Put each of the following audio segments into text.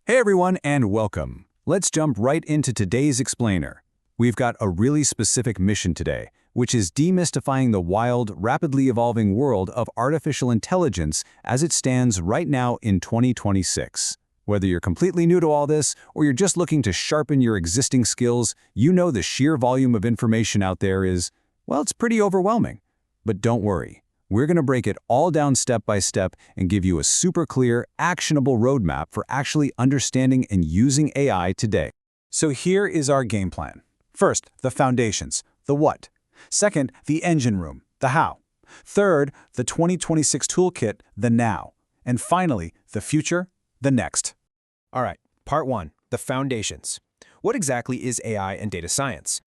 Hey everyone, and welcome. Let's jump right into today's explainer. We've got a really specific mission today, which is demystifying the wild, rapidly evolving world of artificial intelligence as it stands right now in 2026. Whether you're completely new to all this, or you're just looking to sharpen your existing skills, you know the sheer volume of information out there is, well, it's pretty overwhelming. But don't worry. We're going to break it all down step by step and give you a super clear, actionable roadmap for actually understanding and using AI today. So here is our game plan. First, the foundations, the what. Second, the engine room, the how. Third, the 2026 toolkit, the now. And finally, the future, the next. All right, part one, the foundations. What exactly is AI and data science?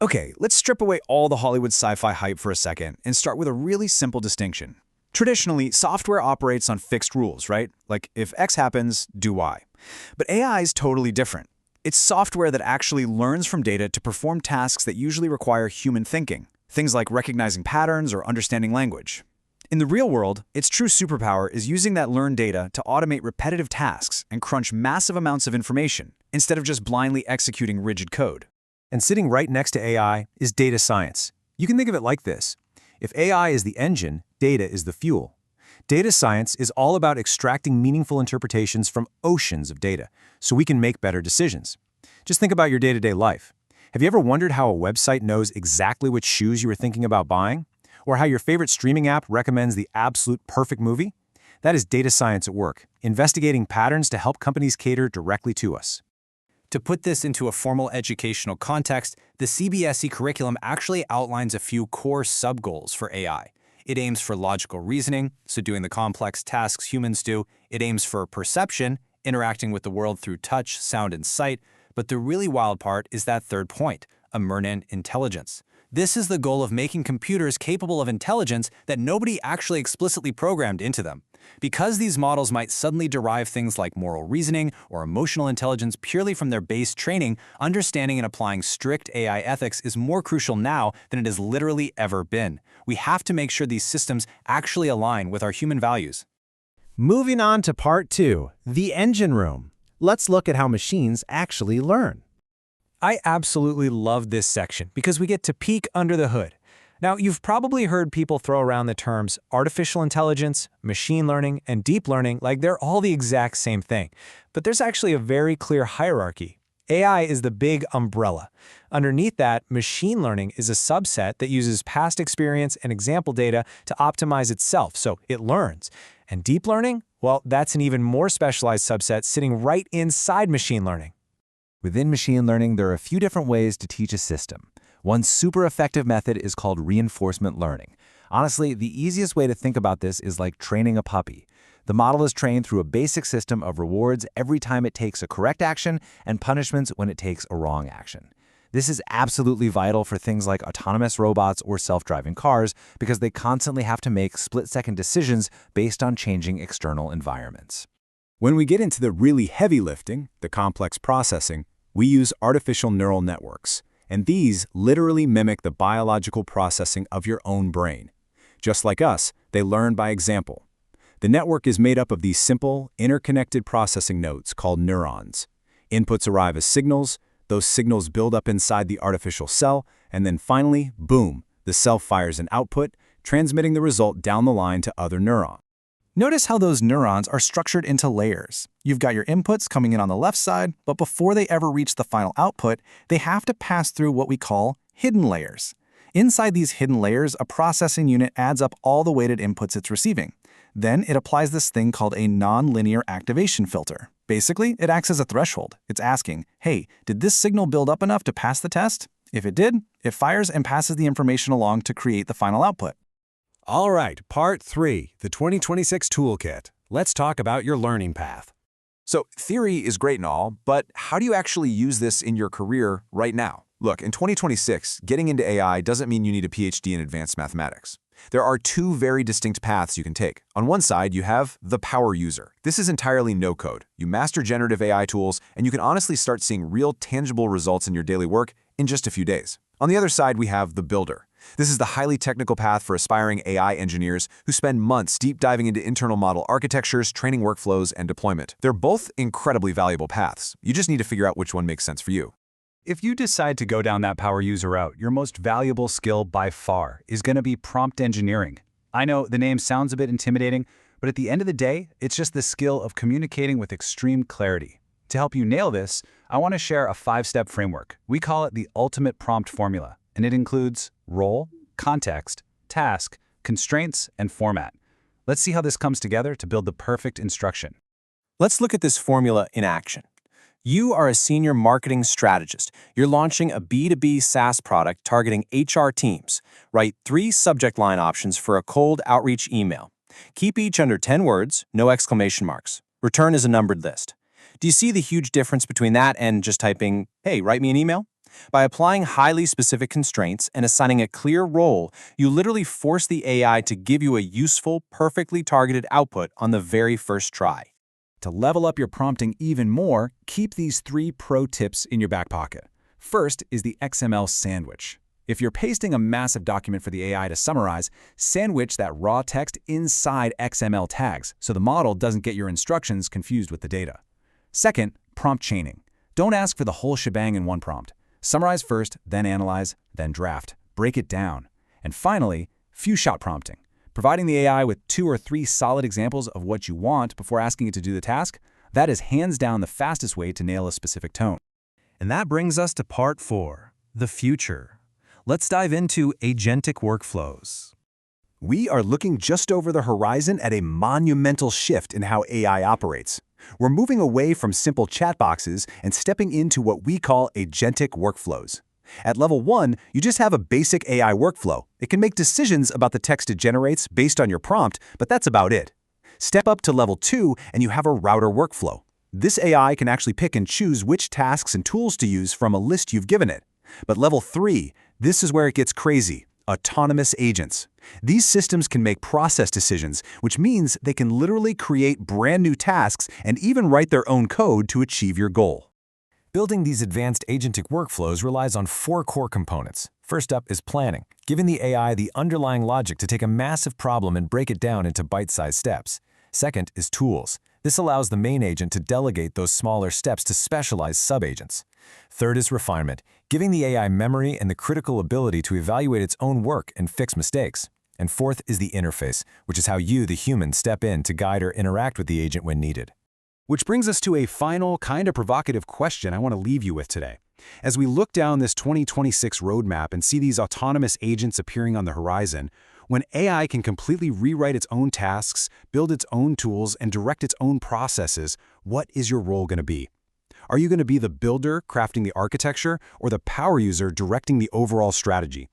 Okay, let's strip away all the Hollywood sci-fi hype for a second and start with a really simple distinction. Traditionally, software operates on fixed rules, right? Like, if X happens, do Y. But AI is totally different. It's software that actually learns from data to perform tasks that usually require human thinking, things like recognizing patterns or understanding language. In the real world, its true superpower is using that learned data to automate repetitive tasks and crunch massive amounts of information, instead of just blindly executing rigid code. And sitting right next to AI is data science. You can think of it like this. If AI is the engine, data is the fuel. Data science is all about extracting meaningful interpretations from oceans of data, so we can make better decisions. Just think about your day-to-day life. Have you ever wondered how a website knows exactly which shoes you were thinking about buying? Or how your favorite streaming app recommends the absolute perfect movie? That is data science at work, investigating patterns to help companies cater directly to us. To put this into a formal educational context, the CBSE curriculum actually outlines a few core sub-goals for AI. It aims for logical reasoning, so doing the complex tasks humans do. It aims for perception, interacting with the world through touch, sound, and sight. But the really wild part is that third point, emergent intelligence. This is the goal of making computers capable of intelligence that nobody actually explicitly programmed into them. Because these models might suddenly derive things like moral reasoning or emotional intelligence purely from their base training, understanding and applying strict AI ethics is more crucial now than it has literally ever been. We have to make sure these systems actually align with our human values. Moving on to part two, the engine room. Let's look at how machines actually learn. I absolutely love this section because we get to peek under the hood. Now, you've probably heard people throw around the terms artificial intelligence, machine learning, and deep learning like they're all the exact same thing. But there's actually a very clear hierarchy. AI is the big umbrella. Underneath that, machine learning is a subset that uses past experience and example data to optimize itself, so it learns. And deep learning? Well, that's an even more specialized subset sitting right inside machine learning. Within machine learning, there are a few different ways to teach a system. One super effective method is called reinforcement learning. Honestly, the easiest way to think about this is like training a puppy. The model is trained through a basic system of rewards every time it takes a correct action and punishments when it takes a wrong action. This is absolutely vital for things like autonomous robots or self-driving cars because they constantly have to make split-second decisions based on changing external environments. When we get into the really heavy lifting, the complex processing, we use artificial neural networks. And these literally mimic the biological processing of your own brain. Just like us, they learn by example. The network is made up of these simple, interconnected processing nodes called neurons. Inputs arrive as signals, those signals build up inside the artificial cell, and then finally, boom, the cell fires an output, transmitting the result down the line to other neurons. Notice how those neurons are structured into layers. You've got your inputs coming in on the left side, but before they ever reach the final output, they have to pass through what we call hidden layers. Inside these hidden layers, a processing unit adds up all the weighted inputs it's receiving. Then it applies this thing called a nonlinear activation filter. Basically, it acts as a threshold. It's asking, hey, did this signal build up enough to pass the test? If it did, it fires and passes the information along to create the final output. All right, part three, the 2026 toolkit. Let's talk about your learning path. So theory is great and all, but how do you actually use this in your career right now? Look, in 2026, getting into AI doesn't mean you need a PhD in advanced mathematics. There are two very distinct paths you can take. On one side, you have the power user. This is entirely no code. You master generative AI tools, and you can honestly start seeing real tangible results in your daily work in just a few days. On the other side, we have the builder. This is the highly technical path for aspiring AI engineers who spend months deep diving into internal model architectures, training workflows, and deployment. They're both incredibly valuable paths. You just need to figure out which one makes sense for you. If you decide to go down that power user route, your most valuable skill by far is going to be prompt engineering. I know the name sounds a bit intimidating, but at the end of the day, it's just the skill of communicating with extreme clarity. To help you nail this, I want to share a 5-step framework. We call it the ultimate prompt formula, and it includes role, context, task, constraints, and format. Let's see how this comes together to build the perfect instruction. Let's look at this formula in action. You are a senior marketing strategist. You're launching a B2B SaaS product targeting HR teams. Write 3 subject line options for a cold outreach email. Keep each under 10 words, no exclamation marks. Return is a numbered list. Do you see the huge difference between that and just typing, "Hey, write me an email"? By applying highly specific constraints and assigning a clear role, you literally force the AI to give you a useful, perfectly targeted output on the very first try. To level up your prompting even more, keep these 3 pro tips in your back pocket. First is the XML sandwich. If you're pasting a massive document for the AI to summarize, sandwich that raw text inside XML tags so the model doesn't get your instructions confused with the data. Second, prompt chaining. Don't ask for the whole shebang in one prompt. Summarize first, then analyze, then draft. Break it down. And finally, few-shot prompting. Providing the AI with 2 or 3 solid examples of what you want before asking it to do the task, that is hands down the fastest way to nail a specific tone. And that brings us to part 4, the future. Let's dive into agentic workflows. We are looking just over the horizon at a monumental shift in how AI operates. We're moving away from simple chat boxes and stepping into what we call agentic workflows. At level 1, you just have a basic AI workflow. It can make decisions about the text it generates based on your prompt, but that's about it. Step up to level 2 and you have a router workflow. This AI can actually pick and choose which tasks and tools to use from a list you've given it. But level 3, this is where it gets crazy. Autonomous agents. These systems can make process decisions, which means they can literally create brand new tasks and even write their own code to achieve your goal. Building these advanced agentic workflows relies on 4 core components. First up is planning, giving the AI the underlying logic to take a massive problem and break it down into bite-sized steps. Second is tools. This allows the main agent to delegate those smaller steps to specialized sub-agents. Third is refinement, giving the AI memory and the critical ability to evaluate its own work and fix mistakes. And fourth is the interface, which is how you, the human, step in to guide or interact with the agent when needed. Which brings us to a final, kind of provocative question I want to leave you with today. As we look down this 2026 roadmap and see these autonomous agents appearing on the horizon, when AI can completely rewrite its own tasks, build its own tools, and direct its own processes, what is your role going to be? Are you going to be the builder crafting the architecture or the power user directing the overall strategy?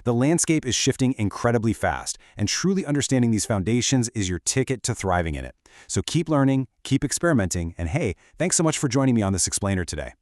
The landscape is shifting incredibly fast, and truly understanding these foundations is your ticket to thriving in it. So keep learning, keep experimenting, and hey, thanks so much for joining me on this explainer today.